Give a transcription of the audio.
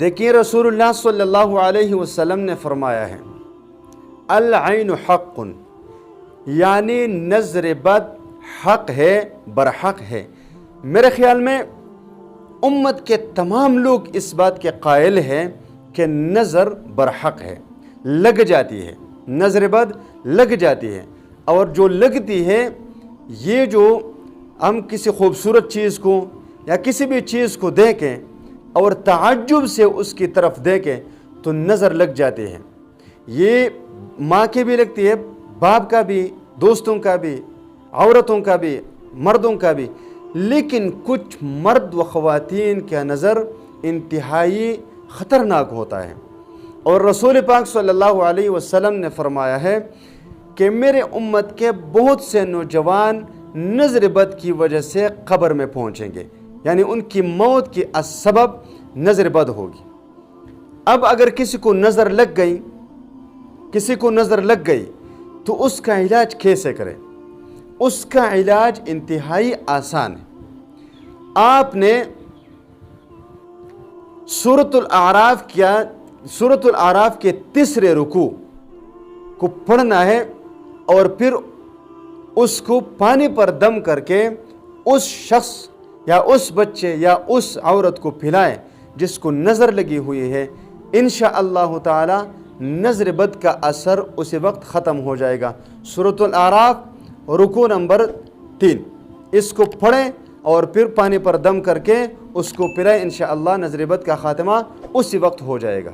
دیکھیے رسول صلی اللہ علیہ وسلم نے فرمایا ہے العین حق، یعنی نظر بد حق ہے، برحق ہے۔ میرے خیال میں امت کے تمام لوگ اس بات کے قائل ہیں کہ نظر برحق ہے، لگ جاتی ہے، نظر بد لگ جاتی ہے، اور جو لگتی ہے یہ جو ہم کسی خوبصورت چیز کو یا کسی بھی چیز کو دیکھیں اور تعجب سے اس کی طرف دیکھیں تو نظر لگ جاتی ہے۔ یہ ماں کی بھی لگتی ہے، باپ کا بھی، دوستوں کا بھی، عورتوں کا بھی، مردوں کا بھی، لیکن کچھ مرد و خواتین کا نظر انتہائی خطرناک ہوتا ہے۔ اور رسول پاک صلی اللہ علیہ وسلم نے فرمایا ہے کہ میرے امت کے بہت سے نوجوان نظر بد کی وجہ سے قبر میں پہنچیں گے، یعنی ان کی موت کی سبب نظر بد ہوگی۔ اب اگر کسی کو نظر لگ گئی تو اس کا علاج کیسے کریں؟ اس کا علاج انتہائی آسان ہے۔ آپ نے سورۃ الاعراف کے تیسرے رکوع کو پڑھنا ہے اور پھر اس کو پانی پر دم کر کے اس شخص یا اس بچے یا اس عورت کو پلائیں جس کو نظر لگی ہوئی ہے۔ انشاءاللہ تعالی نظر بد کا اثر اسی وقت ختم ہو جائے گا۔ سورۃ الاعراف رکوع نمبر 3، اس کو پڑھیں اور پھر پانی پر دم کر کے اس کو پلائیں، انشاءاللہ نظر بد کا خاتمہ اسی وقت ہو جائے گا۔